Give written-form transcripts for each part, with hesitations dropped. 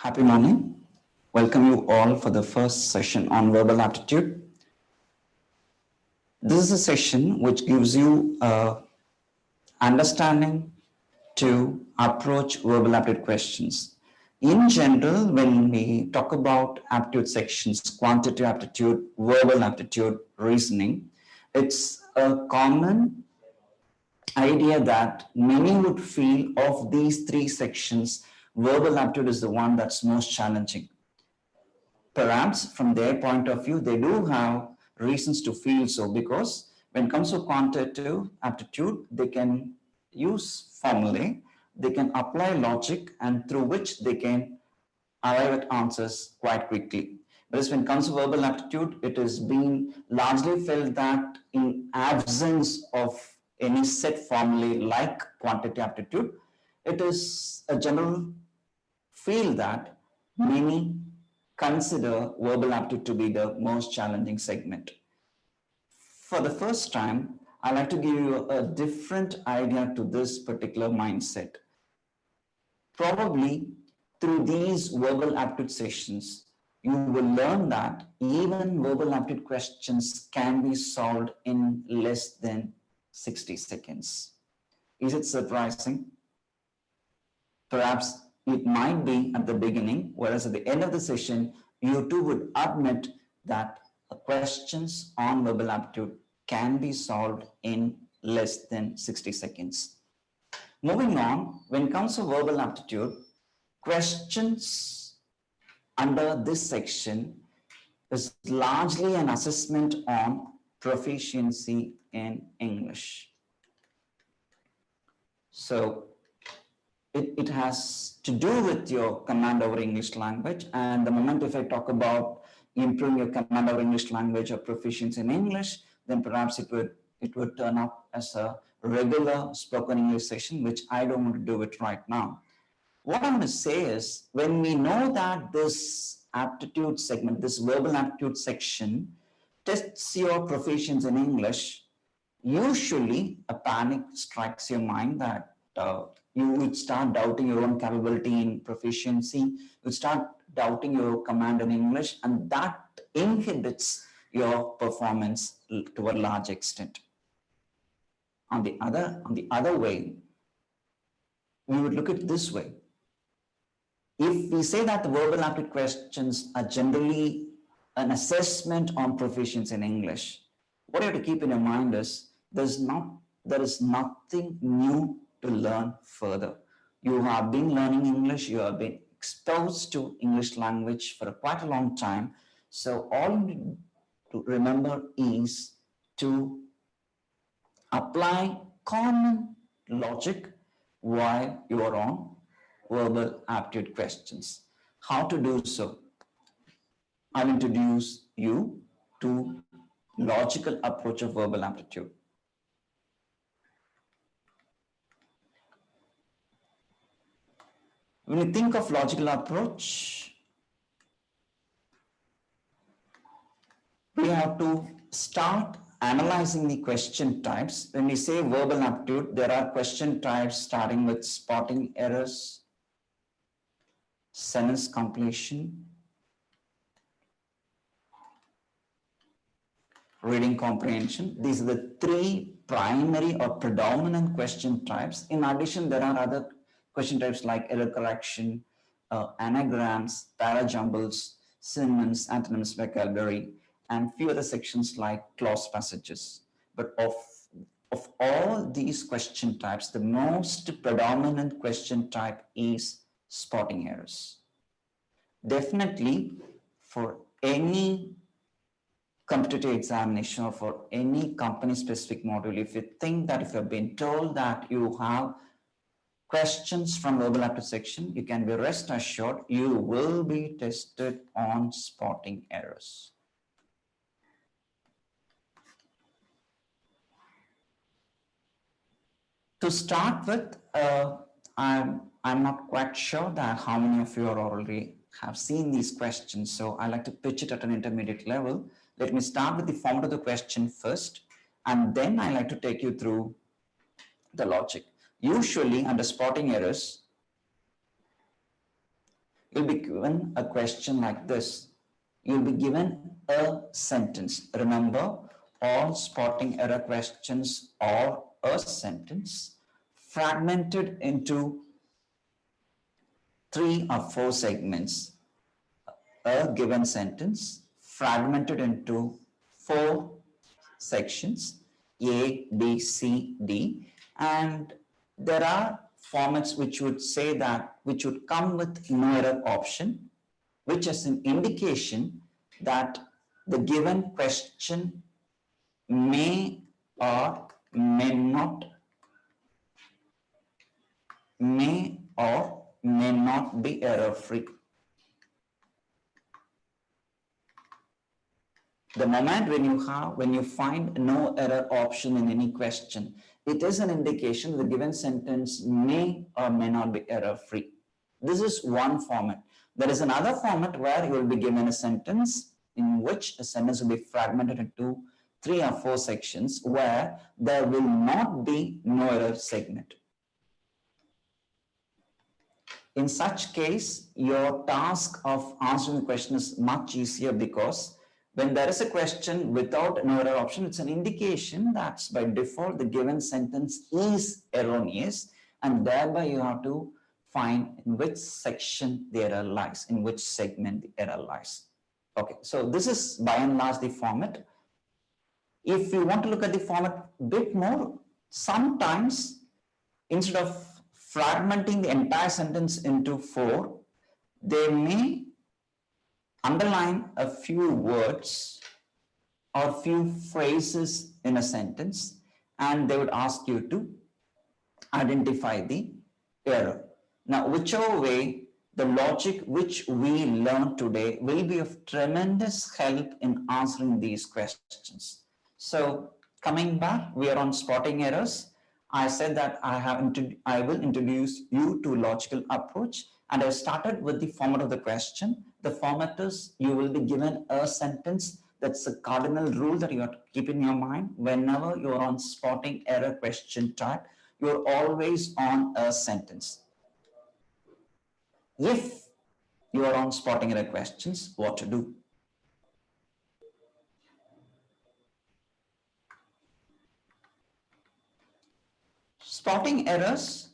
Happy morning. Welcome you all for the first session on verbal aptitude. This is a session which gives you understanding to approach verbal aptitude questions. In general, when we talk about aptitude sections, quantitative aptitude, verbal aptitude, reasoning, it's a common idea that many would feel of these three sections, verbal aptitude is the one that's most challenging. Perhaps from their point of view, they do have reasons to feel so, because when it comes to quantitative aptitude, they can use formulae, they can apply logic, and through which they can arrive at answers quite quickly. Whereas when it comes to verbal aptitude, it is being largely felt that in absence of any set formulae like quantitative aptitude, it is a general feel that many consider verbal aptitude to be the most challenging segment. For the first time, I'd like to give you a different idea to this particular mindset. Probably through these verbal aptitude sessions, you will learn that even verbal aptitude questions can be solved in less than 60 seconds. Is it surprising? Perhaps it might be at the beginning, whereas at the end of the session, you too would admit that questions on verbal aptitude can be solved in less than 60 seconds. Moving on, when it comes to verbal aptitude, questions under this section is largely an assessment on proficiency in English. So it has to do with your command over English language. And the moment if I talk about improving your command over English language or proficiency in English, then perhaps it would turn up as a regular spoken English session, which I don't want to do it right now. What I'm going to say is, when we know that this aptitude segment, this verbal aptitude section tests your proficiency in English, usually a panic strikes your mind that you would start doubting your own capability in proficiency, you would start doubting your command in English, and that inhibits your performance to a large extent. On the other way, we would look at it this way. If we say that the verbal aptitude questions are generally an assessment on proficiency in English, what you have to keep in your mind is there is nothing new to learn further. You have been learning English, you have been exposed to English language for quite a long time. So all you need to remember is to apply common logic while you are on verbal aptitude questions. How to do so? I'll introduce you to logical approach of verbal aptitude. When you think of logical approach, we have to start analyzing the question types. When we say verbal aptitude, there are question types starting with spotting errors, sentence completion, reading comprehension. These are the three primary or predominant question types. In addition, there are other question types like error correction, anagrams, parajumbles, synonyms, antonyms, vocabulary, and few other sections like clause passages. But of all these question types, the most predominant question type is spotting errors. Definitely, for any competitive examination or for any company-specific module, if you think that if you've been told that you have questions from verbal aptitude section, you can be rest assured you will be tested on spotting errors. To start with, I'm not quite sure that how many of you are already have seen these questions, so I like to pitch it at an intermediate level. Let me start with the format of the question first, and then I like to take you through the logic. Usually under spotting errors, You'll be given a question like this. You'll be given a sentence. Remember, all spotting error questions are a sentence fragmented into 3 or 4 segments. A given sentence fragmented into 4 sections, A, B, C, D, and there are formats which would say that which would come with no error option, which is an indication that the given question may or may not be error free. The moment when you find no error option in any question, it is an indication the given sentence may or may not be error free. This is one format. There is another format where you will be given a sentence in which a sentence will be fragmented into 3 or 4 sections where there will not be no error segment. In such case, your task of answering the question is much easier, because when there is a question without an error option, it's an indication that by default the given sentence is erroneous, and thereby you have to find in which section the error lies, in which segment the error lies. Okay, so this is by and large the format. If you want to look at the format a bit more, sometimes instead of fragmenting the entire sentence into 4, they may underline a few words or few phrases in a sentence, and they would ask you to identify the error. Now, whichever way, the logic which we learn today will be of tremendous help in answering these questions. So, coming back, we are on spotting errors. I said that I will introduce you to logical approach, and I started with the format of the question. The format is you will be given a sentence. That's a cardinal rule that you have to keep in your mind. Whenever you are on spotting error question type, you're always on a sentence. If you are on spotting error questions, what to do? Spotting errors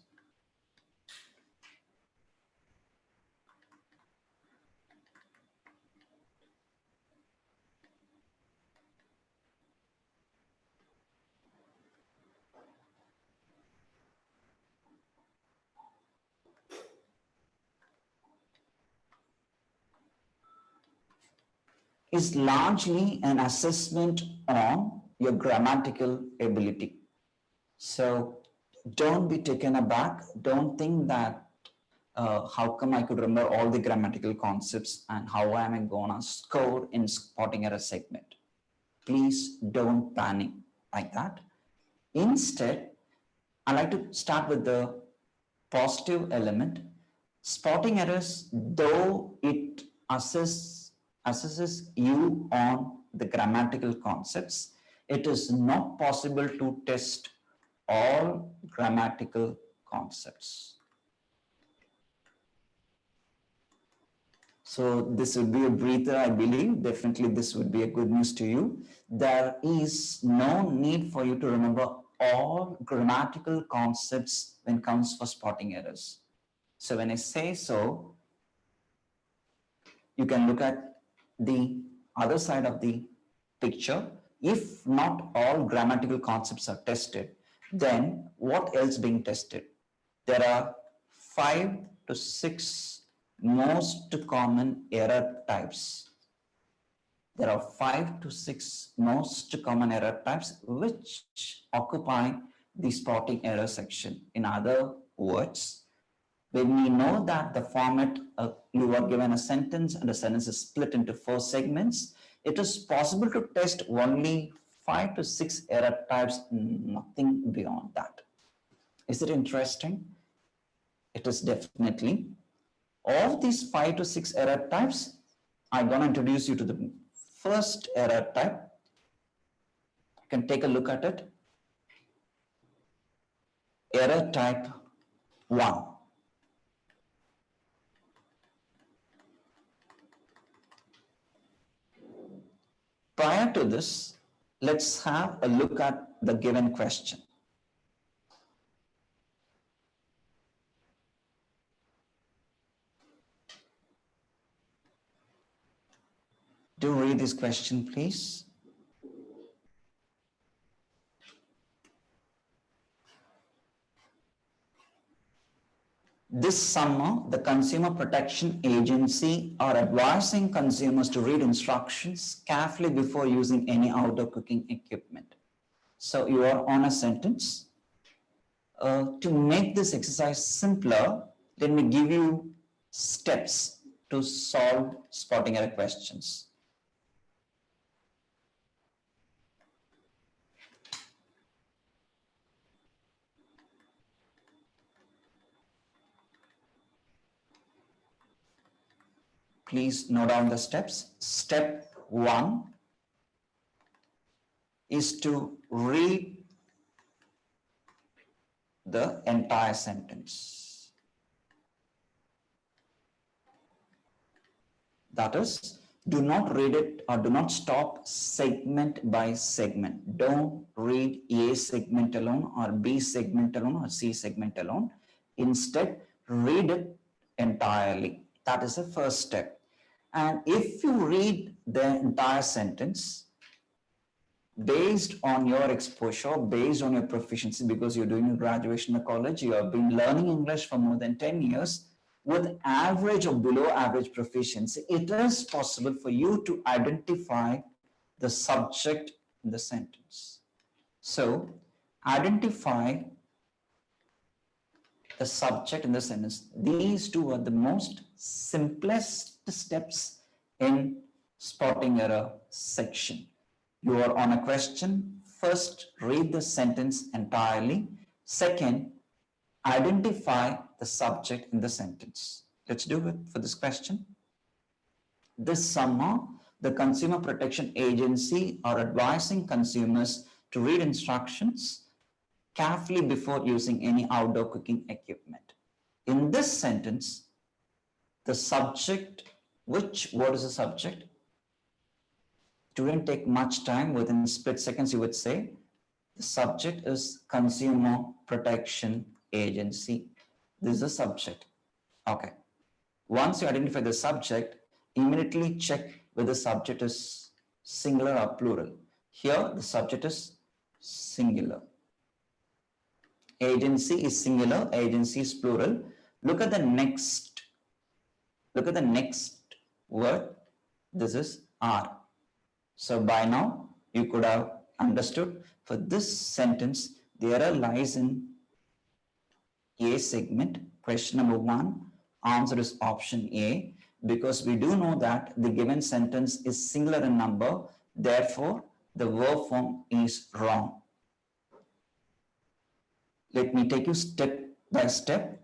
is largely an assessment on your grammatical ability. So don't be taken aback. Don't think that how come I could remember all the grammatical concepts and how am I going to score in spotting error segment. Please don't panic like that. Instead, I like to start with the positive element. Spotting errors, though it assesses you on the grammatical concepts, it is not possible to test all grammatical concepts. So this would be a breather, I believe. Definitely this would be a good news to you. There is no need for you to remember all grammatical concepts when it comes for spotting errors. So when I say so, you can look at the other side of the picture. If not all grammatical concepts are tested, then what else being tested? There are 5 to 6 most common error types. There are 5 to 6 most common error types which occupy the spotting error section. In other words, when we know that the format you are given a sentence and the sentence is split into 4 segments, it is possible to test only 5 to 6 error types, nothing beyond that. Is it interesting? It is definitely. Of these 5 to 6 error types, I'm going to introduce you to the first error type. You can take a look at it. Error type 1. Prior to this, let's have a look at the given question. Do read this question, please. This summer, the Consumer Protection Agency are advising consumers to read instructions carefully before using any outdoor cooking equipment. So you are on a sentence. To make this exercise simpler, let me give you steps to solve spotting error questions. Please note down the steps. Step 1 is to read the entire sentence. That is, do not read it or do not stop segment by segment. Don't read A segment alone or B segment alone or C segment alone. Instead, read it entirely. That is the first step. And if you read the entire sentence, based on your exposure, based on your proficiency, because you're doing a graduation in college, you have been learning English for more than 10 years, with average or below average proficiency, it is possible for you to identify the subject in the sentence. So, identify the subject in the sentence. These two are the most simplest steps in spotting error section. You are on a question. First, read the sentence entirely. Second, identify the subject in the sentence. Let's do it for this question. This summer, the Consumer Protection Agency are advising consumers to read instructions carefully before using any outdoor cooking equipment. In this sentence, the subject, which word is the subject? It wouldn't take much time, within split seconds you would say. The subject is Consumer Protection Agency. This is the subject. Okay. Once you identify the subject, immediately check whether the subject is singular or plural. Here, the subject is singular. Agency is singular, agency is plural. Look at the next word. This is are. So by now, you could have understood for this sentence, the error lies in A segment. Question number 1, answer is option A, because we do know that the given sentence is singular in number, therefore the verb form is wrong. Let me take you step by step.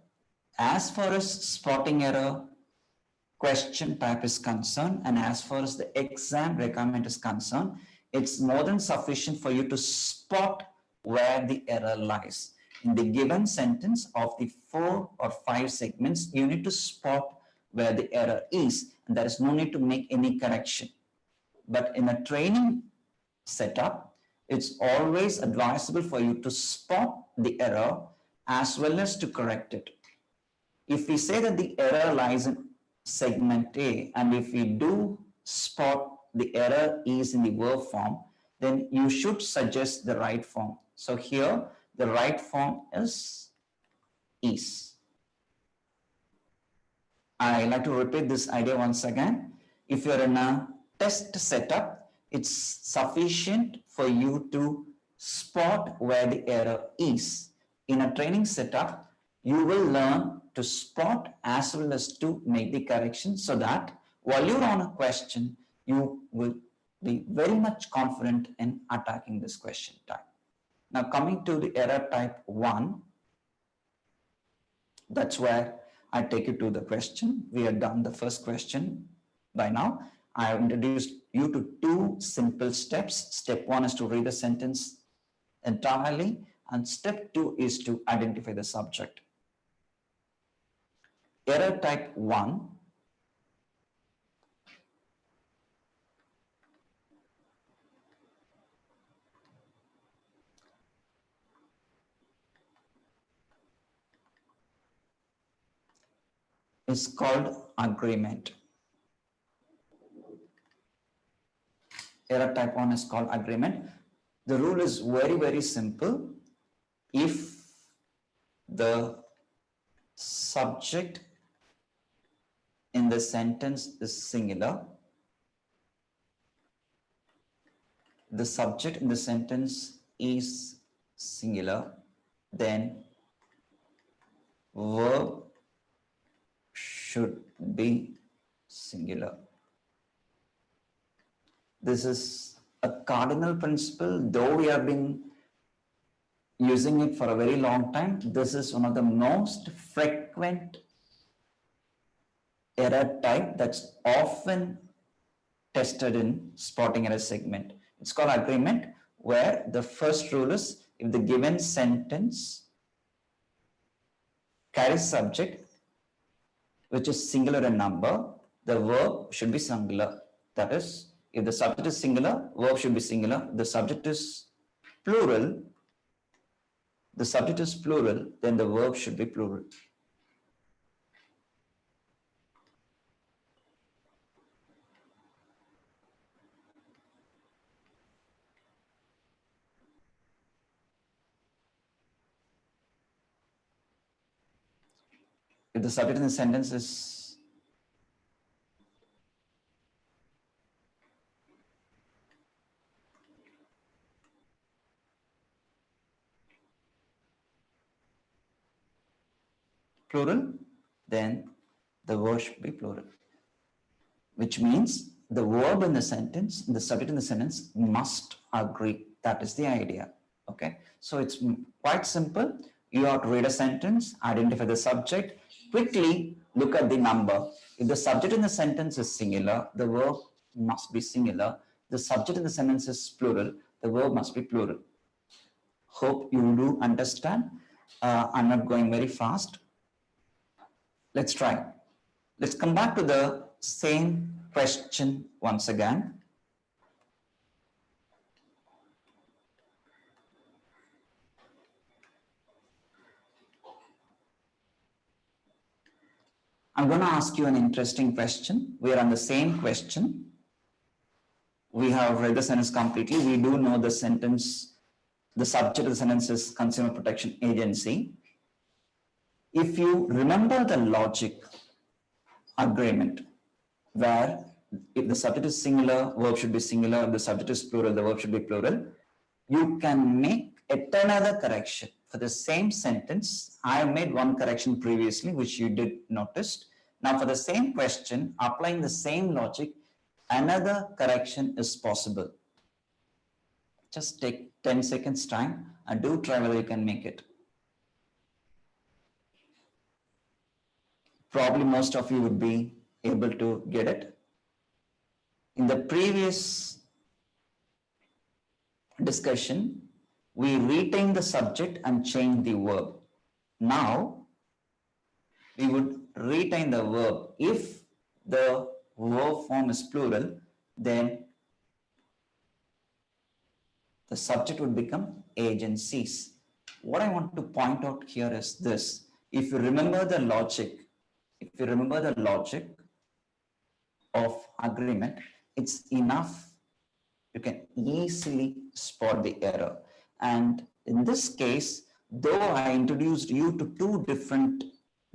As far as spotting error question type is concerned, and as far as the exam requirement is concerned, it's more than sufficient for you to spot where the error lies. In the given sentence of the 4 or 5 segments, you need to spot where the error is, and there is no need to make any correction. But in a training setup, it's always advisable for you to spot the error as well as to correct it. If we say that the error lies in segment A, and if we do spot the error is in the verb form, then you should suggest the right form. So here, the right form is. I like to repeat this idea once again. If you're in a test setup, it's sufficient for you to spot where the error is. In a training setup, you will learn to spot as well as to make the correction, so that while you're on a question, you will be very much confident in attacking this question type. Now coming to the error type 1, that's where I take you to the question. We have done the first question by now. I have introduced you to 2 simple steps. Step 1 is to read the sentence entirely, and step 2 is to identify the subject. Error type 1, is called agreement. Error type 1 is called agreement. The rule is very, very simple. If the subject in the sentence is singular, the subject in the sentence is singular, then verb should be singular. This is a cardinal principle, though we have been using it for a very long time. This is one of the most frequent error type that's often tested in spotting error segment. It's called agreement, where the first rule is if the given sentence carries subject which is singular in number, the verb should be singular. That is, if the subject is singular, verb should be singular. The subject is plural, then the verb should be plural. If the subject in the sentence is plural, then the verb should be plural, which means the verb in the sentence, the subject in the sentence must agree. That is the idea. Okay, so it's quite simple. You have to read a sentence, identify the subject, quickly look at the number. If the subject in the sentence is singular, the verb must be singular. The subject in the sentence is plural, the verb must be plural. Hope you do understand. I'm not going very fast. Let's try. Let's come back to the same question once again. I'm going to ask you an interesting question. We are on the same question. We have read the sentence completely. We do know the sentence, the subject of the sentence is Consumer Protection Agency. If you remember the logic agreement, where if the subject is singular, verb should be singular. If the subject is plural, the verb should be plural. You can make yet another correction. For the same sentence, I have made one correction previously, which you did notice. Now, for the same question, applying the same logic, another correction is possible. Just take 10 seconds time and do try whether you can make it. Probably most of you would be able to get it. In the previous discussion, we retain the subject and change the verb. Now, we would retain the verb. If the verb form is plural, then the subject would become agencies. What I want to point out here is this. If you remember the logic, of agreement, it's enough. You can easily spot the error. And in this case, though I introduced you to two different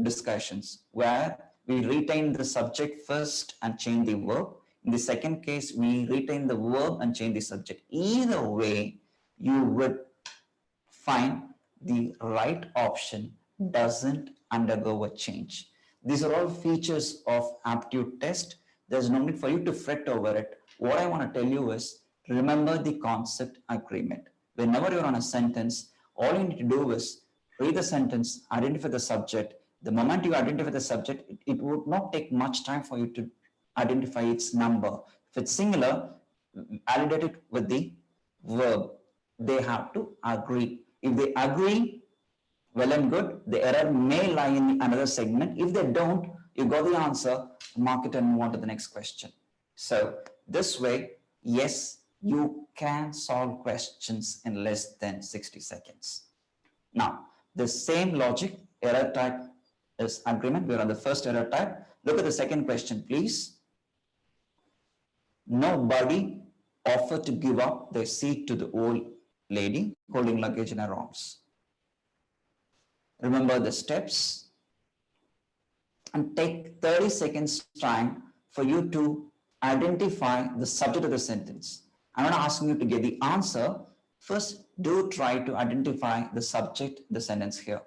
discussions where we retain the subject first and change the verb. In the second case, we retain the verb and change the subject. Either way, you would find the right option doesn't undergo a change. These are all features of aptitude test. There's no need for you to fret over it. What I want to tell you is remember the concept agreement. Whenever you're on a sentence, all you need to do is read the sentence, identify the subject. The moment you identify the subject, it would not take much time for you to identify its number. If it's singular, validate it with the verb. They have to agree. If they agree, well and good. The error may lie in another segment. If they don't, you got the answer, mark it and move on to the next question. So this way, yes, you can solve questions in less than 60 seconds. Now, the same logic, error type is agreement. We're on the first error type. Look at the second question, please. Nobody offered to give up their seat to the old lady holding luggage in her arms. Remember the steps and take 30 seconds time for you to identify the subject of the sentence. I'm not asking you to get the answer. First, do try to identify the subject, the sentence here.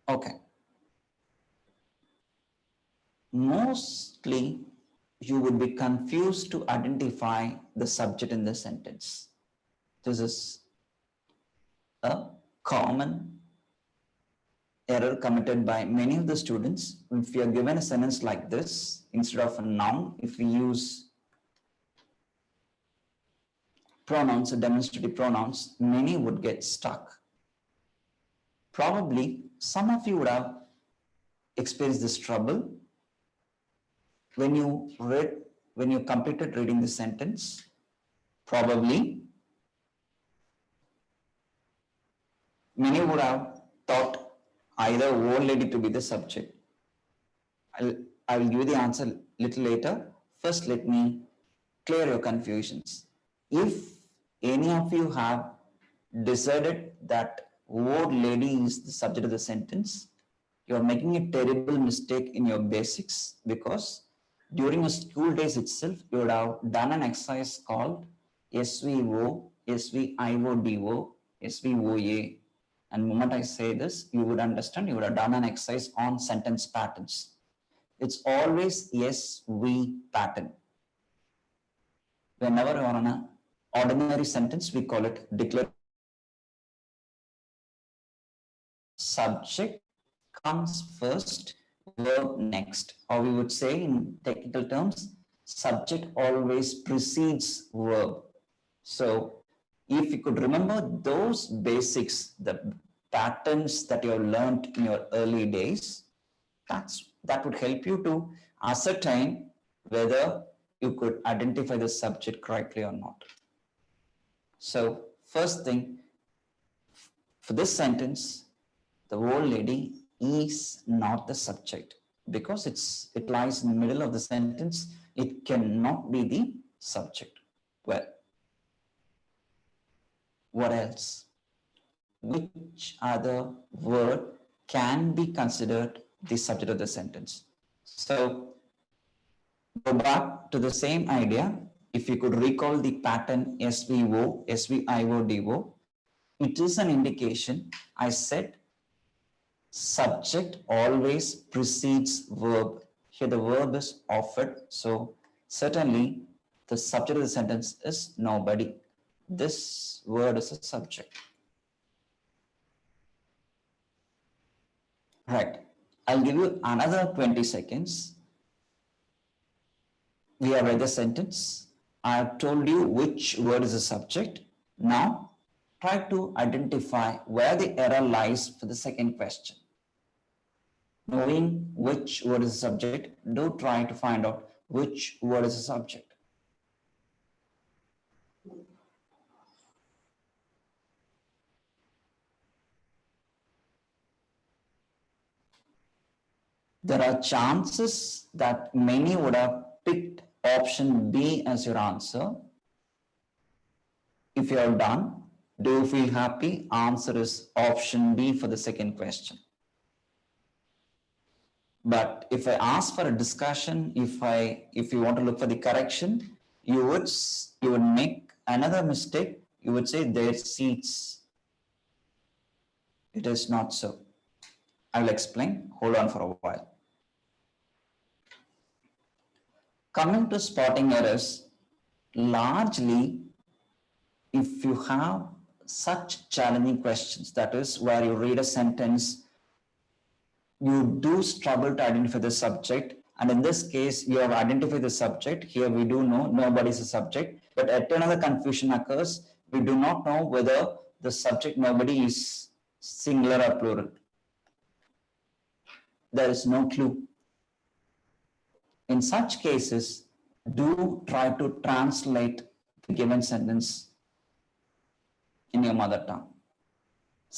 Okay. Mostly, you would be confused to identify the subject in the sentence. This is a common error committed by many of the students. If you are given a sentence like this, instead of a noun, if we use pronouns or demonstrative pronouns, many would get stuck. Probably some of you would have experienced this trouble when you completed reading the sentence. Probably many would have thought either old lady to be the subject. I will give you the answer a little later. First, let me clear your confusions. If any of you have decided that old lady is the subject of the sentence, you are making a terrible mistake in your basics, because during your school days itself, you would have done an exercise called SVO, SVIODO, SVOA. And the moment I say this, you would understand, you would have done an exercise on sentence patterns. It's always SV pattern. Whenever you're on an ordinary sentence, we call it declarative. Subject comes first, verb next. Or we would say in technical terms, subject always precedes verb. So if you could remember those basics, the patterns that you have learned in your early days, that would help you to ascertain whether you could identify the subject correctly or not. So first thing, for this sentence, the old lady is not the subject, because it lies in the middle of the sentence. It cannot be the subject. Well, what else? Which other word can be considered the subject of the sentence? So go back to the same idea. If you could recall the pattern SVO, SVIODO, it is an indication. I said subject always precedes verb. Here the verb is offered. So certainly the subject of the sentence is nobody. This word is a subject. Right. I'll give you another 20 seconds. We have read the sentence. I have told you which word is the subject. Now, try to identify where the error lies for the second question. Knowing which word is the subject, do try to find out which word is the subject. There are chances that many would have picked option B as your answer. If you are done, do you feel happy? Answer is option B for the second question. But if I ask for a discussion, if you want to look for the correction, you would make another mistake. You would say their seats. It is not so. I will explain. Hold on for a while. Coming to spotting errors, largely, if you have such challenging questions, that is where you read a sentence, you do struggle to identify the subject, And in this case, you have identified the subject. Here we do know nobody is a subject, but at another confusion occurs. We do not know whether the subject nobody is singular or plural. There is no clue. In such cases, do try to translate the given sentence in your mother tongue.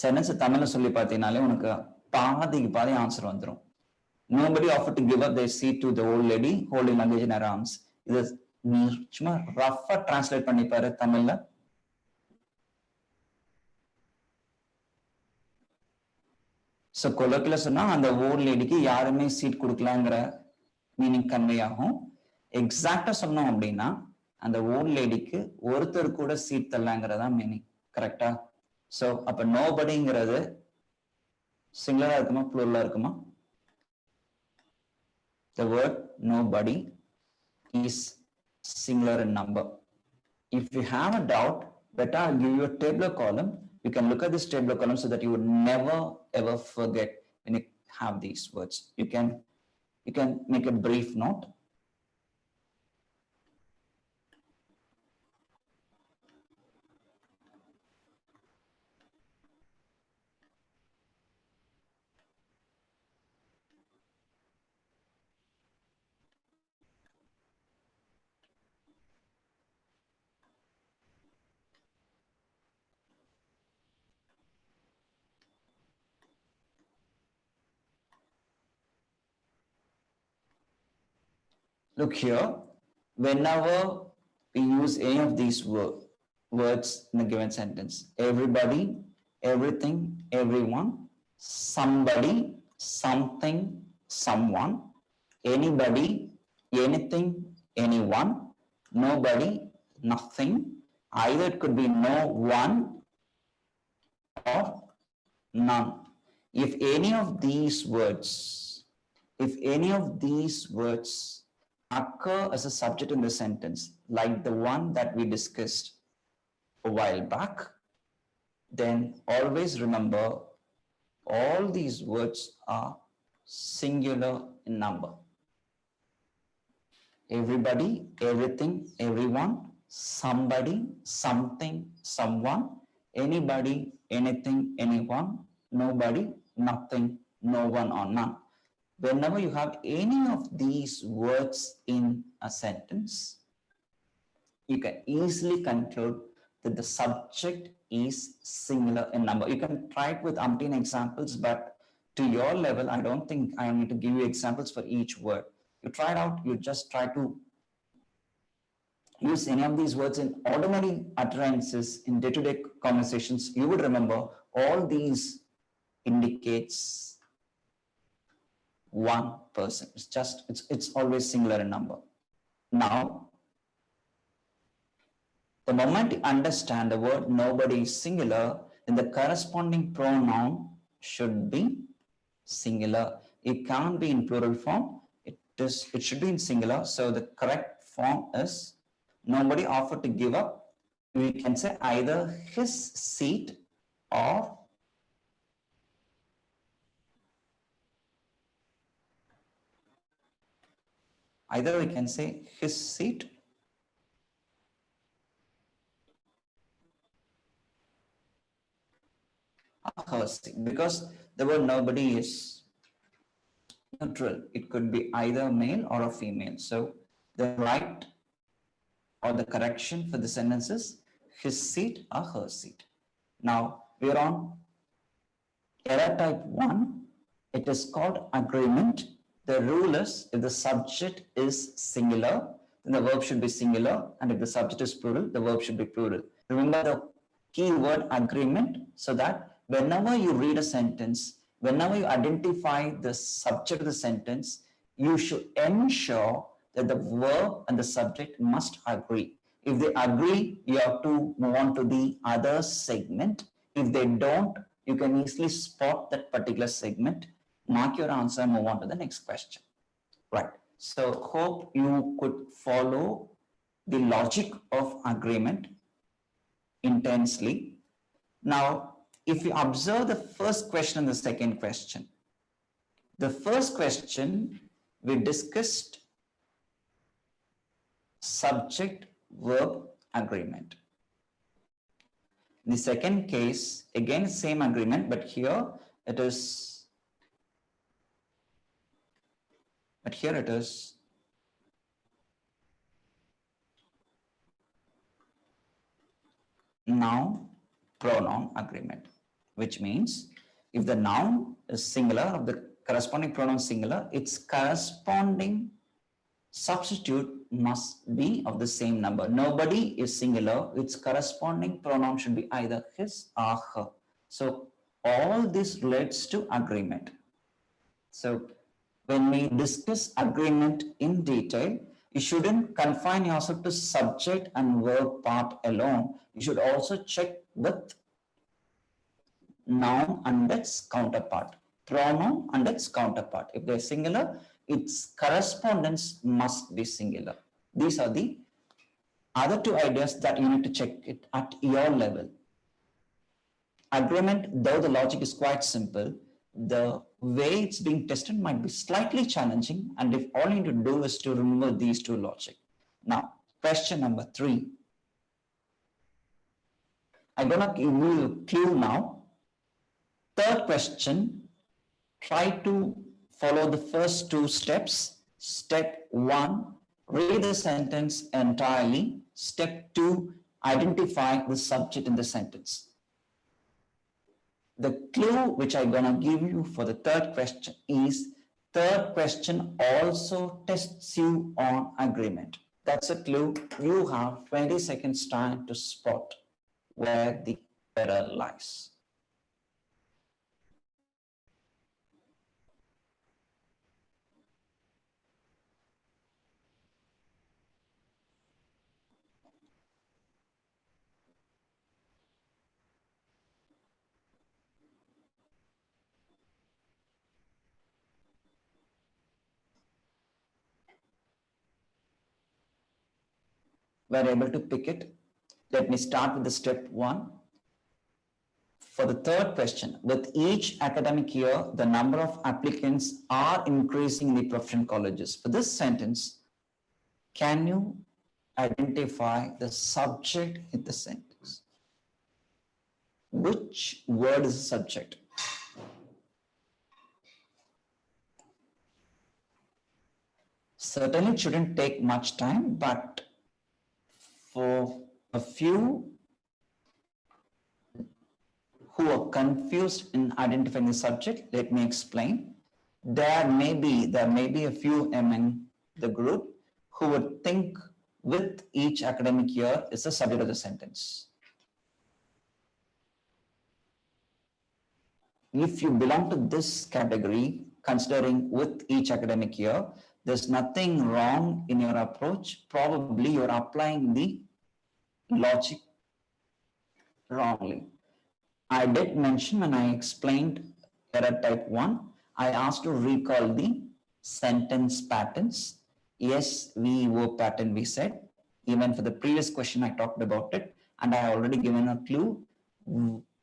Sentence தமிழ்ல சொல்லி பார்த்தீங்கனாலே உனக்கு பாதிக்கு பாதி answer வந்துடும். Nobody offered to give up their seat to the old lady holding luggage in her arms. இது நீ சும்மா ரஃபா டிரான்ஸ்லேட் பண்ணி பாரு தமிழ்ல. ஸோ கொலோக்கில் சொன்னா அந்த ஓல்ட் லேடிக்கு யாருமே சீட் கொடுக்கலாங்கிற மீனிங் கன்வே ஆகும். எக்ஸாக்டா சொன்னோம் அப்படின்னா அந்த ஓல்ட் லேடிக்கு ஒருத்தர் கூட சீட் தரலாங்கிறதா மீனிங். கரெக்டா? ஸோ அப்ப நோபடிங்கிறது சிங்குலரா இருக்குமா ப்ளூரலா இருக்குமா? The word nobody is singular in number. If you have a doubt, better I'll give you a tabular column. You can look at this tabular column so that you would never ever forget when you have these words. You can make a brief note. Look here, whenever we use any of these words in a given sentence, everybody, everything, everyone, somebody, something, someone, anybody, anything, anyone, nobody, nothing, either it could be no one or none. If any of these words occur as a subject in the sentence, like the one that we discussed a while back, then always remember all these words are singular in number. Everybody, everything, everyone, somebody, something, someone, anybody, anything, anyone, nobody, nothing, no one or none. Whenever you have any of these words in a sentence, you can easily conclude that the subject is singular in number. You can try it with umpteen examples, but to your level, I don't think I need to give you examples for each word. You try it out, you just try to use any of these words in ordinary utterances in day-to-day conversations. You would remember all these indicates one person. It's always singular in number. Now, the moment you understand the word nobody is singular, then the corresponding pronoun should be singular. It can't be in plural form. It should be in singular. So the correct form is nobody offered to give up. We can say either his seat or we can say his seat or her seat, because the word nobody is neutral. It could be either male or a female. So the right or the correction for the sentence is his seat or her seat. Now we are on error type 1. It is called agreement. The rule is if the subject is singular, then the verb should be singular, and if the subject is plural, the verb should be plural. Remember the key word agreement, so that whenever you read a sentence, whenever you identify the subject of the sentence, you should ensure that the verb and the subject must agree. If they agree, you have to move on to the other segment. If they don't, you can easily spot that particular segment, mark your answer, and move on to the next question. Right. So hope you could follow the logic of agreement intensely. Now, if you observe the first question and the second question, the first question we discussed subject-verb agreement. In the second case, again same agreement, but here it is noun pronoun agreement, which means if the noun is singular, of the corresponding pronoun singular, its corresponding substitute must be of the same number. Nobody is singular, its corresponding pronoun should be either his or her. So all this relates to agreement. So when we discuss agreement in detail, you shouldn't confine yourself to subject and verb part alone. You should also check with noun and its counterpart, pronoun and its counterpart. If they're singular, its correspondence must be singular. These are the other two ideas that you need to check it at your level. Agreement, though the logic is quite simple, the way it's being tested might be slightly challenging, and if all you need to do is to remember these two logic. Now, question number 3. I'm gonna give you a clue now. Third question, try to follow the first 2 steps. Step 1, read the sentence entirely. Step 2, identify the subject in the sentence. The clue which I'm gonna give you for the third question is, third question also tests you on agreement. That's a clue. You have 20 seconds time to spot where the error lies. We're able to pick it. Let me start with the step 1. For the third question, with each academic year, the number of applicants are increasing in the professional colleges. For this sentence, can you identify the subject in the sentence? Which word is the subject? Certainly it shouldn't take much time, but for a few who are confused in identifying the subject, let me explain. There may be a few among the group who would think with each academic year is the subject of the sentence. If you belong to this category, considering with each academic year, there's nothing wrong in your approach. Probably you're applying the logic wrongly. I did mention when I explained error type 1, I asked to recall the sentence patterns. Yes, verb pattern we said. Even for the previous question, I talked about it, and I already given a clue.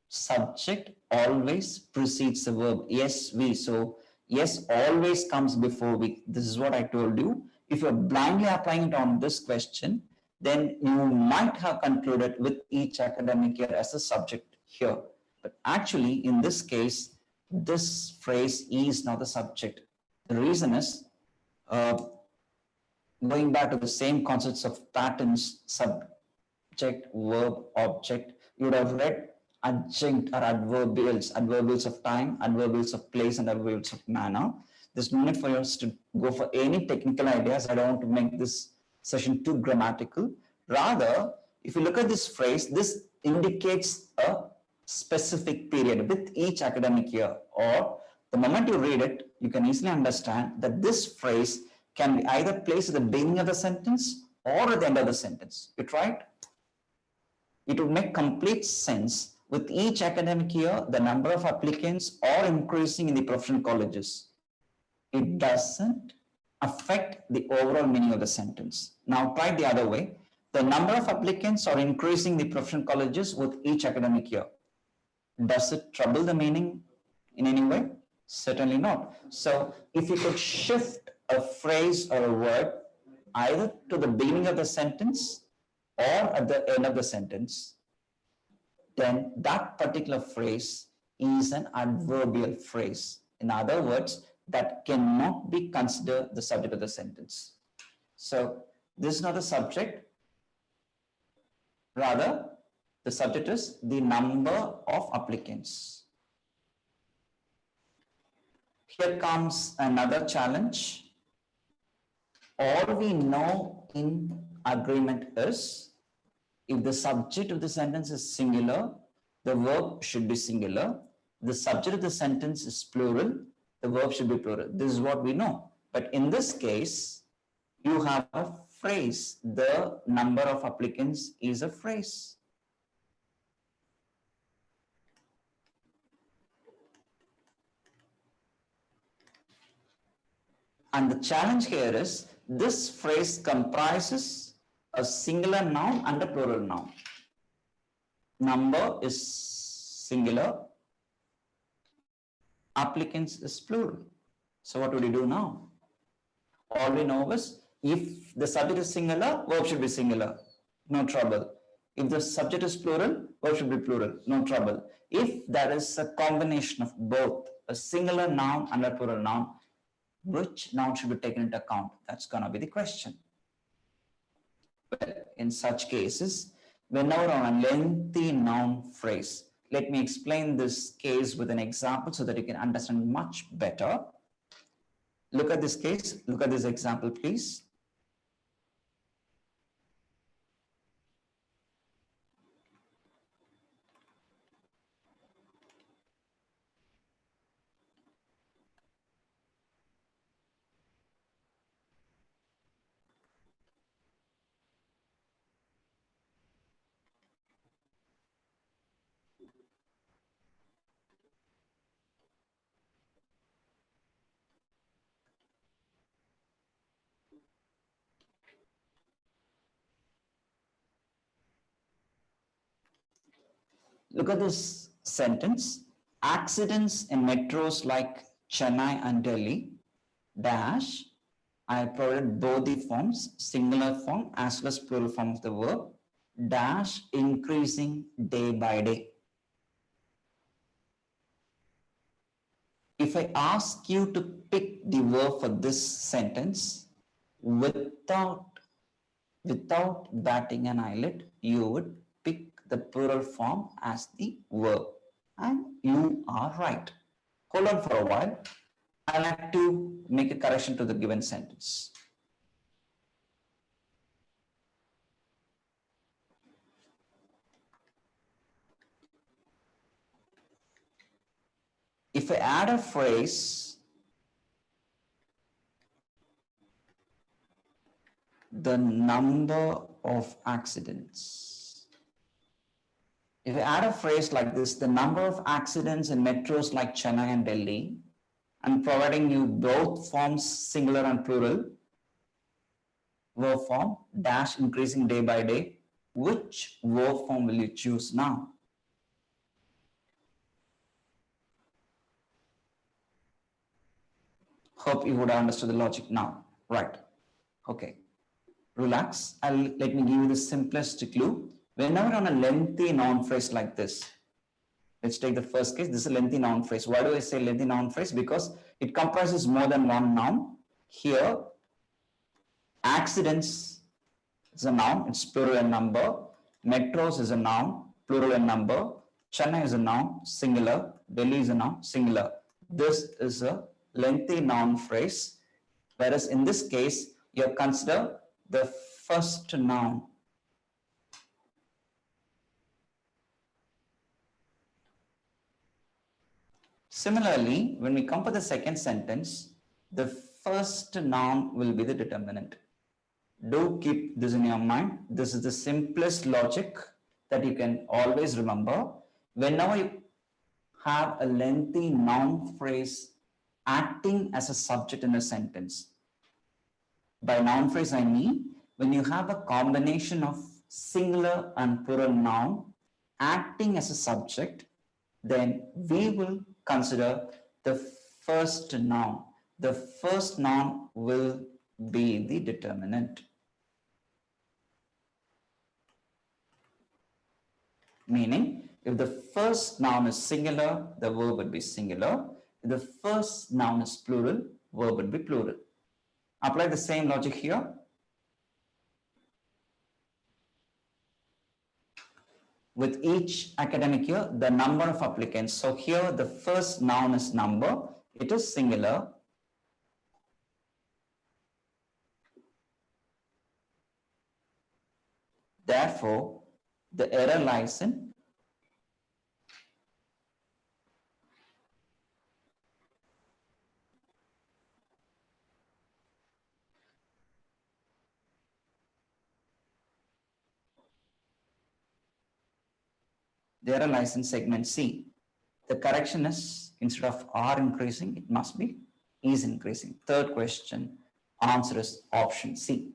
Subject always precedes the verb. Yes, we. So yes always comes before we. This is what I told you. If you're blindly applying it on this question, then you might have concluded with each academic year as a subject here. But actually, in this case, this phrase is not the subject. The reason is, going back to the same concepts of patterns, subject, verb, object, you would have read adjunct or adverbials of time, adverbials of place, and adverbials of manner. There's no need for us to go for any technical ideas. I don't want to make this session too grammatical. Rather, if you look at this phrase, this indicates a specific period with each academic year, or the moment you read it, you can easily understand that this phrase can be either placed at the beginning of the sentence or at the end of the sentence. You try it? It would make complete sense. With each academic year, the number of applicants are increasing in the professional colleges. It doesn't affect the overall meaning of the sentence. Now try the other way. The number of applicants are increasing in the professional colleges with each academic year. Does it trouble the meaning in any way? Certainly not. So if you could shift a phrase or a word either to the beginning of the sentence or at the end of the sentence, then that particular phrase is an adverbial phrase. In other words, that cannot be considered the subject of the sentence. So this is not the subject, rather the subject is the number of applicants. Here comes another challenge. All we know in agreement is if the subject of the sentence is singular, the verb should be singular. The subject of the sentence is plural, the verb should be plural. This is what we know. But in this case, you have a phrase. The number of applicants is a phrase. And the challenge here is this phrase comprises a singular noun and a plural noun. Number is singular, applicants is plural. So what would we do now? All we know is if the subject is singular, verb should be singular, no trouble. If the subject is plural, verb should be plural, no trouble. If there is a combination of both, a singular noun and a plural noun, which noun should be taken into account? That's going to be the question. Well, in such cases, whenever on a lengthy noun phrase, let me explain this case with an example so that you can understand much better. Look at this case, look at this example, please. Look at this sentence. Accidents in metros like Chennai and Delhi, dash, I provided both the forms, singular form as well as plural form of the verb, dash increasing day by day. If I ask you to pick the verb for this sentence without batting an eyelid, you would pick the plural form as the verb. And you are right. Hold on for a while. I like to make a correction to the given sentence. If I add a phrase, the number of accidents. If I add a phrase like this, the number of accidents in metros like Chennai and Delhi, I'm providing you both forms, singular and plural, verb form, dash increasing day by day. Which verb form will you choose now? Hope you would have understood the logic now. Right. Okay. Relax. Let me give you the simplest clue. Whenever on a lengthy noun phrase like this, let's take the first case. This is a lengthy noun phrase. Why do I say lengthy noun phrase? Because it comprises more than one noun. Here, accidents is a noun, it's plural and number. Metros is a noun, plural and number. Chennai is a noun, singular. Delhi is a noun, singular. This is a lengthy noun phrase. Whereas in this case, you have considered the first noun. Similarly, when we come to the second sentence, the first noun will be the determinant. Do keep this in your mind. This is the simplest logic that you can always remember. Whenever you have a lengthy noun phrase acting as a subject in a sentence. By noun phrase, I mean when you have a combination of singular and plural noun acting as a subject, then we will consider the first noun. the first noun will be the determinant. Meaning, if the first noun is singular, the verb would be singular. If the first noun is plural, verb would be plural. Apply the same logic here. With each academic year, the number of applicants. So here the first noun is number. It is singular. Therefore, the error lies in segment C. The correction is, instead of are increasing, it must be is increasing. Third question, answer is option C.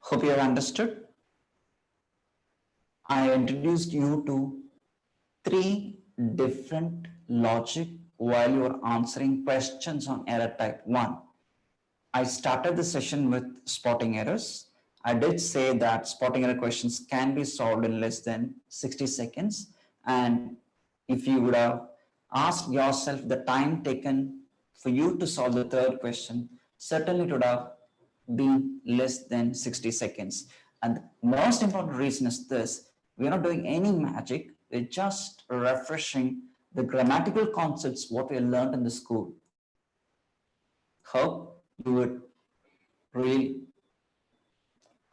Hope you have understood. I introduced you to 3 different logic while you are answering questions on error type 1. I started the session with spotting errors. I did say that spotting error questions can be solved in less than 60 seconds. And if you would have asked yourself the time taken for you to solve the third question, certainly it would have been less than 60 seconds. And the most important reason is this: we're not doing any magic, we're just refreshing the grammatical concepts what we learned in the school. Hope you would really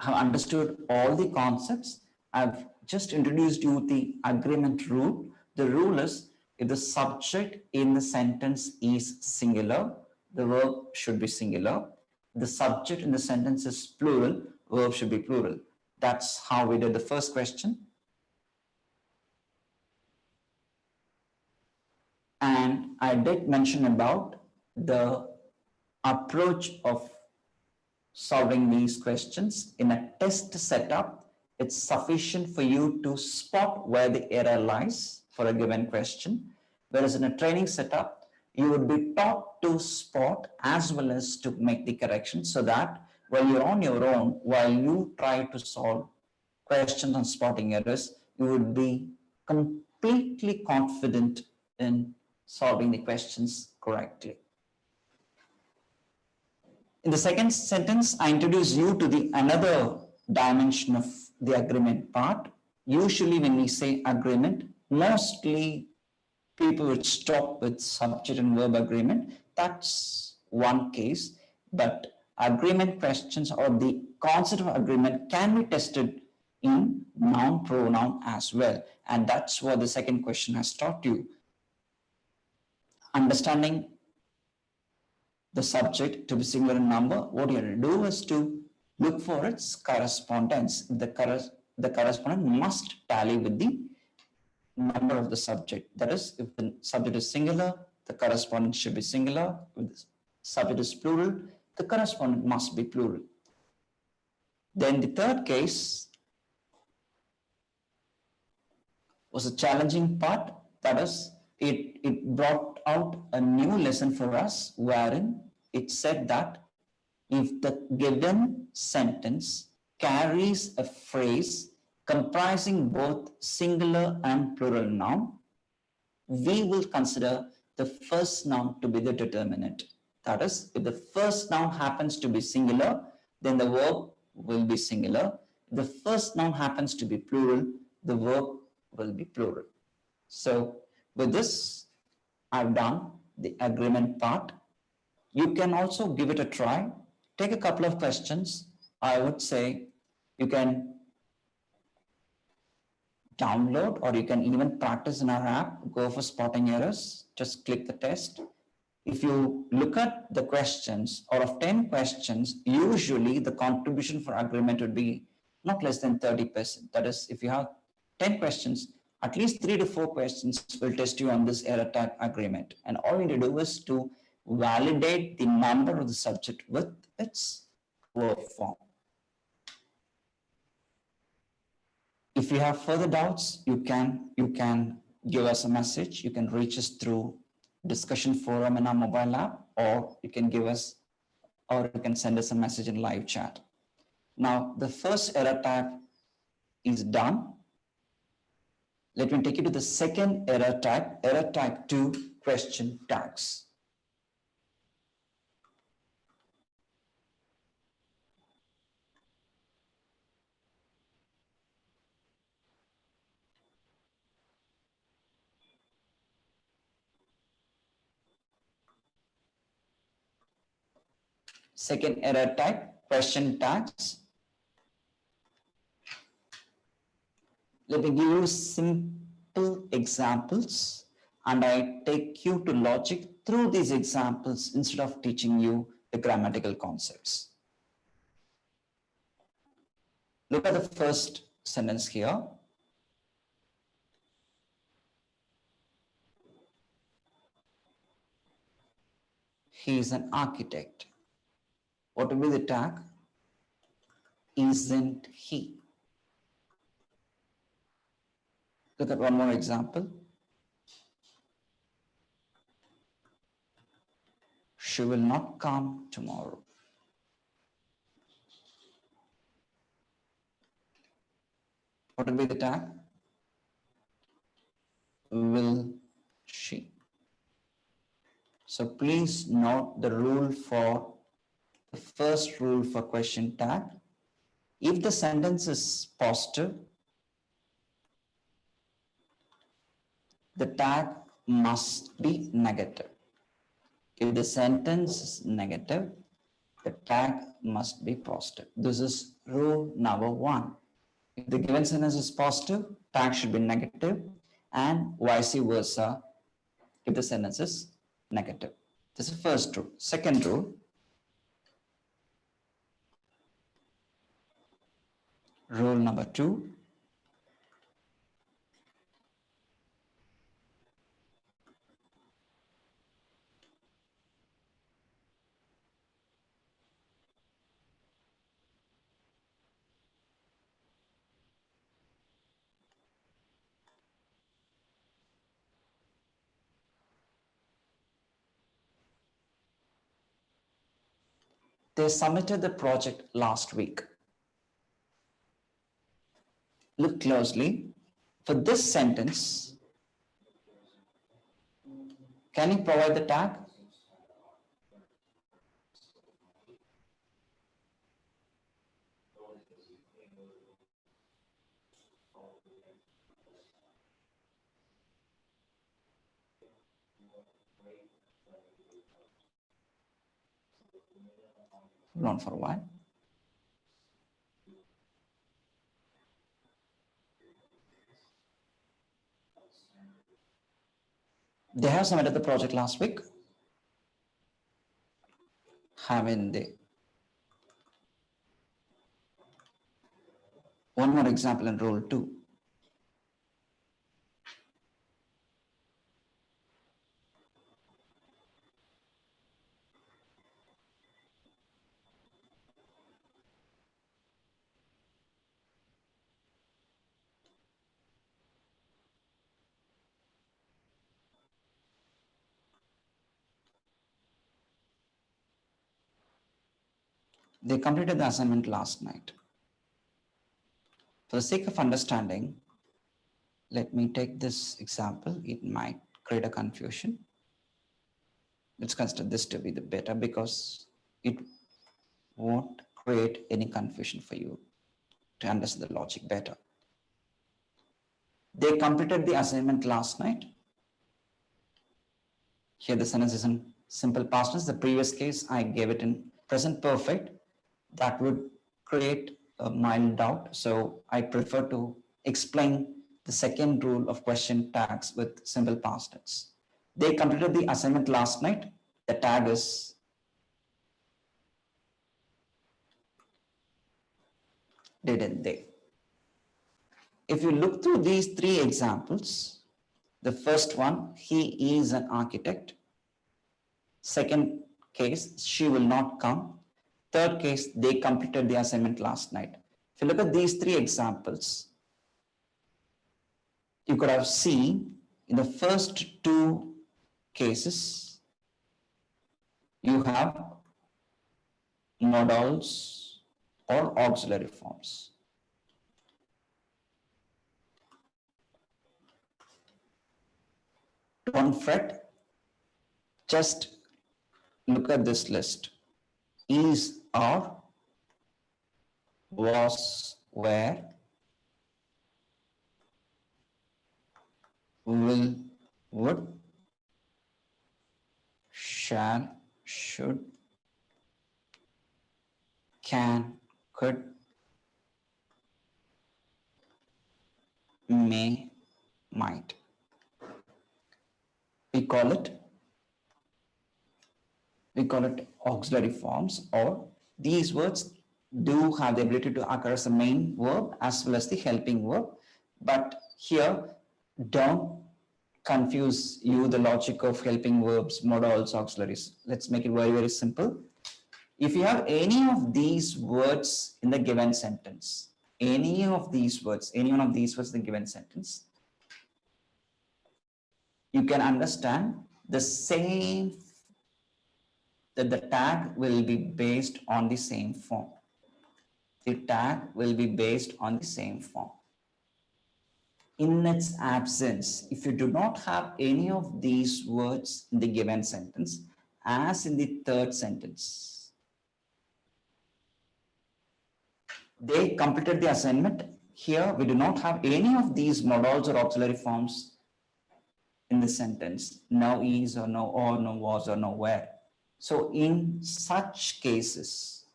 have understood all the concepts. I've just introduced you the agreement rule. The rule is, if the subject in the sentence is singular, the verb should be singular. If the subject in the sentence is plural, verb should be plural. That's how we did the first question. And I did mention about the approach of solving these questions. In a test setup, it's sufficient for you to spot where the error lies for a given question. Whereas in a training setup, you would be taught to spot as well as to make the correction, so that while you're on your own, while you try to solve questions on spotting errors, you would be completely confident in solving the questions correctly. In the second sentence, I introduce you to the another dimension of the agreement part. Usually when we say agreement, mostly people would stop with subject and verb agreement. That's one case, but agreement questions or the concept of agreement can be tested in noun pronoun as well. And that's what the second question has taught you. Understanding the subject to be singular in number, what you have to do is to look for its correspondence. The correspondent must tally with the number of the subject. That is, if the subject is singular, the correspondent should be singular. If the subject is plural, the correspondent must be plural. Then the third case was a challenging part. That is, it brought out a new lesson for us, wherein it said that if the given sentence carries a phrase comprising both singular and plural noun, we will consider the first noun to be the determinant. That is, if the first noun happens to be singular, then the verb will be singular. If the first noun happens to be plural, the verb will be plural. So with this, I've done the agreement part. You can also give it a try. Take a couple of questions. I would say you can download, or you can even practice in our app. Go for spotting errors. Just click the test. If you look at the questions, out of 10 questions, usually the contribution for agreement would be not less than 30%. That is, if you have 10 questions, at least 3 to 4 questions will test you on this error type agreement. And all you need to do is to validate the number of the subject with its verb form. If you have further doubts, you can give us a message. You can reach us through discussion forum in our mobile app, or you can give us, or you can send us a message in live chat. Now, the first error tag is done. Let me take you to the second error tag 2, question tags. Second error tag, question tags. Let me give you simple examples, and I take you to logic through these examples instead of teaching you the grammatical concepts. Look at the first sentence here. He is an architect. What will be the tag? Isn't he? Look at one more example. She will not come tomorrow. What will be the tag? Will she? So please note the rule for the first rule for question tag. If the sentence is positive, the tag must be negative. If the sentence is negative, the tag must be positive. This is rule number 1. If the given sentence is positive, tag should be negative, and vice versa if the sentence is negative. This is the first rule. Second rule, rule number 2. They submitted the project last week. Look closely. For this sentence, can you provide the tag? Hold on for a while. They have submitted the project last week. Haven't they? One more example in rule 2. They completed the assignment last night. For the sake of understanding, let me take this example. It might create a confusion. Let's consider this to be the better because it won't create any confusion for you to understand the logic better. They completed the assignment last night. Here the sentence is in simple past tense. The previous case I gave it in present perfect. That would create a mild doubt. So I prefer to explain the second rule of question tags with simple past tense. They completed the assignment last night. The tag is didn't they. If you look through these 3 examples, the first one, he is an architect. Second case, she will not come. Third case, they completed the assignment last night. If you look at these 3 examples, you could have seen in the first 2 cases, you have modals or auxiliary forms. Don't fret, just look at this list. Is, are, was, were, will, would, shall, should, can, could, may, might. We call it auxiliary forms, or these words do have the ability to occur as a main verb as well as the helping verb. But here, don't confuse the logic of helping verbs, modals, auxiliaries. Let's make it very, very simple. If you have any of these words in the given sentence, any one of these words in the given sentence, you can understand the same, that the tag will be based on the same form. The tag will be based on the same form. In its absence, if you do not have any of these words in the given sentence, as in the third sentence, they completed the assignment. Here, we do not have any of these modals or auxiliary forms in the sentence. No is or no or, no was or no were. So in such cases,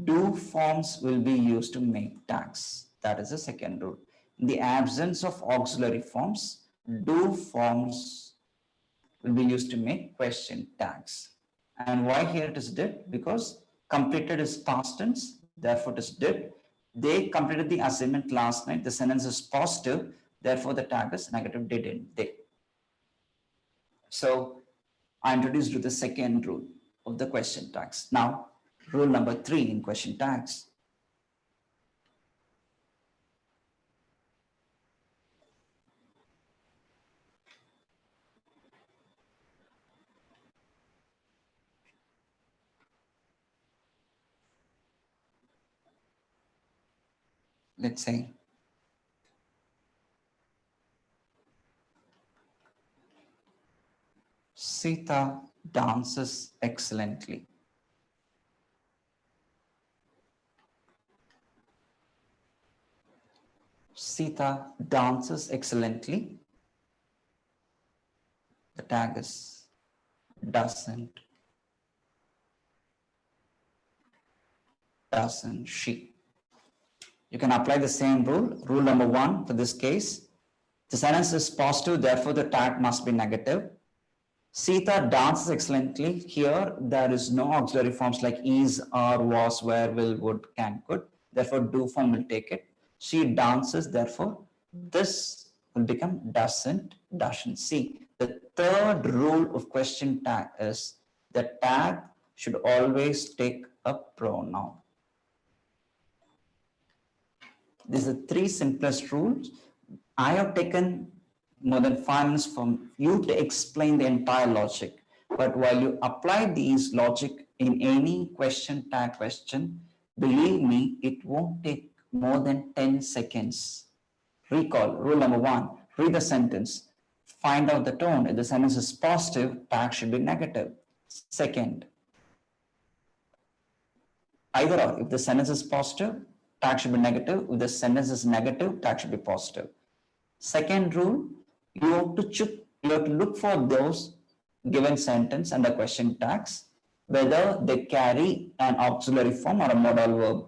do forms will be used to make tags. That is the second rule. In the absence of auxiliary forms, do forms will be used to make question tags. And why here it is did? Because completed is past tense, therefore it is did. They completed the assignment last night. The sentence is positive, therefore the tag is negative, didn't they. So I introduced you the second rule of the question tags. Now, rule number 3 in question tags. Let's say Sita dances excellently. Sita dances excellently. The tag is doesn't she. You can apply the same rule. Rule number 1 for this case. The sentence is positive, therefore the tag must be negative. Sita dances excellently. Here, there is no auxiliary forms like is, are, was, were, will, would, can, could. Therefore, do form will take it. She dances, therefore, this will become doesn't she. The third rule of question tag is the tag should always take a pronoun. These are 3 simplest rules. I have taken more than 5 minutes from you to explain the entire logic. But while you apply these logic in any question tag question, believe me, it won't take more than 10 seconds. Recall, rule number 1, read the sentence. Find out the tone. If the sentence is positive, tag should be negative. Second, either or. If the sentence is positive, tag should be negative. If the sentence is negative, tag should be positive. Second rule, you have to look for those given sentence and the question tags, whether they carry an auxiliary form or a modal verb.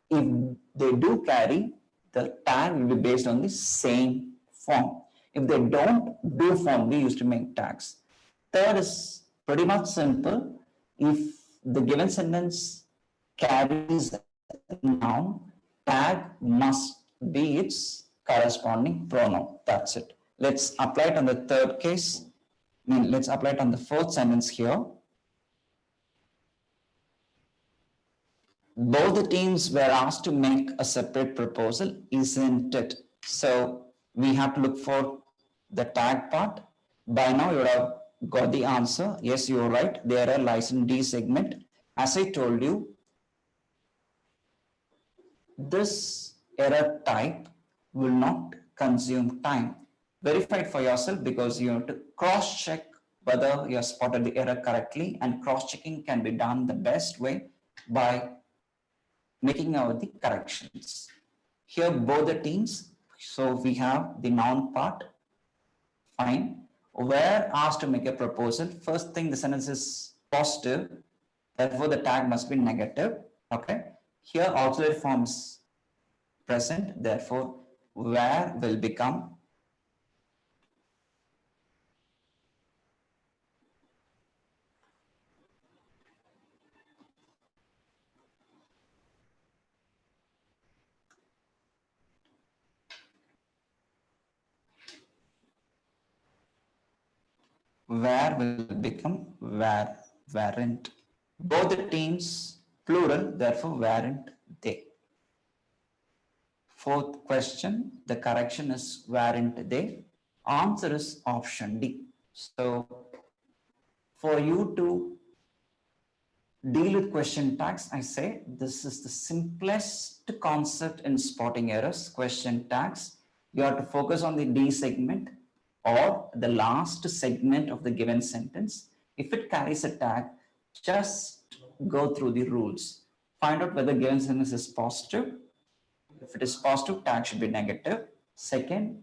If they do carry, the tag will be based on the same form. If they don't, do form be used to make tags. Third is pretty much simple. If the given sentence carries a noun, tag must be its corresponding pronoun. That's it. Let's apply it on the third case. Let's apply it on the fourth sentence here. Both the teams were asked to make a separate proposal, isn't it? So we have to look for the tag part. By now you would have got the answer. Yes, you're right. The error lies in D segment. As I told you, this error type will not consume time. Verify it for yourself because you have to cross check whether you have spotted the error correctly, and cross checking can be done the best way by making out the corrections. Here both the teams, so we have the noun part, fine. Where asked to make a proposal, first thing the sentence is positive, therefore the tag must be negative. Okay. Here auxiliary forms present, therefore where will become where, weren't. Both the teams plural, therefore weren't they. Fourth question, the correction is weren't they. Answer is option D. So for you to deal with question tags, I say this is the simplest concept in spotting errors. Question tags, you have to focus on the D segment or the last segment of the given sentence. If it carries a tag, just go through the rules. Find out whether given sentence is positive. If it is positive, tag should be negative. Second,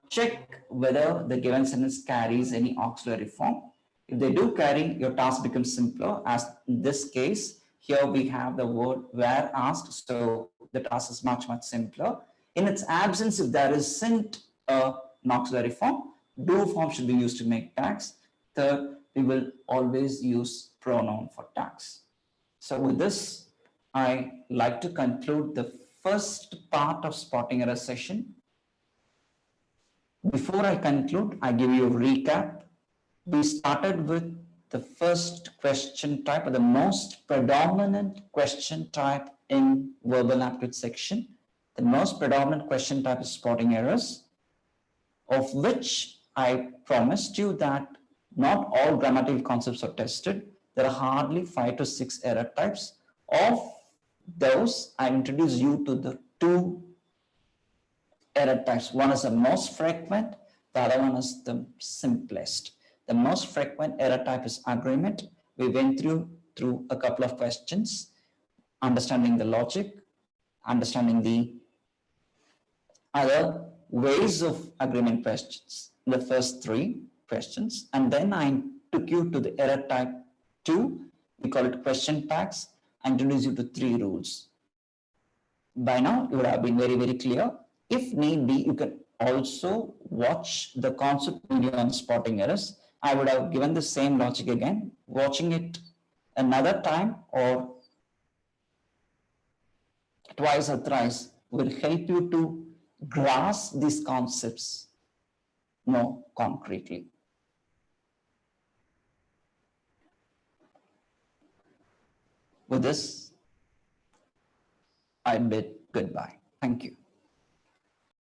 check whether the given sentence carries any auxiliary form. If they do carry, your task becomes simpler. As in this case, here we have the word where asked, so the task is much, much simpler. In its absence, if there isn't an auxiliary form, do form should be used to make tags. Third, we will always use pronoun for tags. So with this, I like to conclude the first part of spotting error session. Before I conclude, I give you a recap. We started with the first question type, or the most predominant question type in verbal aptitude section. The most predominant question type is spotting errors, of which I promised you that not all grammatical concepts are tested. There are hardly 5 to 6 error types. Of those, I introduce you to the two error types. One is the most frequent, the other one is the simplest. The most frequent error type is agreement. We went through a couple of questions, understanding the logic, understanding the other ways of agreement questions, the first three questions, and then I took you to the error type 2. We call it question tags. I introduced you to 3 rules. By now, you would have been very, very clear. If need be, you can also watch the concept video on spotting errors. I would have given the same logic again. Watching it another time or twice or thrice will help you to grasp these concepts more concretely. With this, I bid goodbye. Thank you.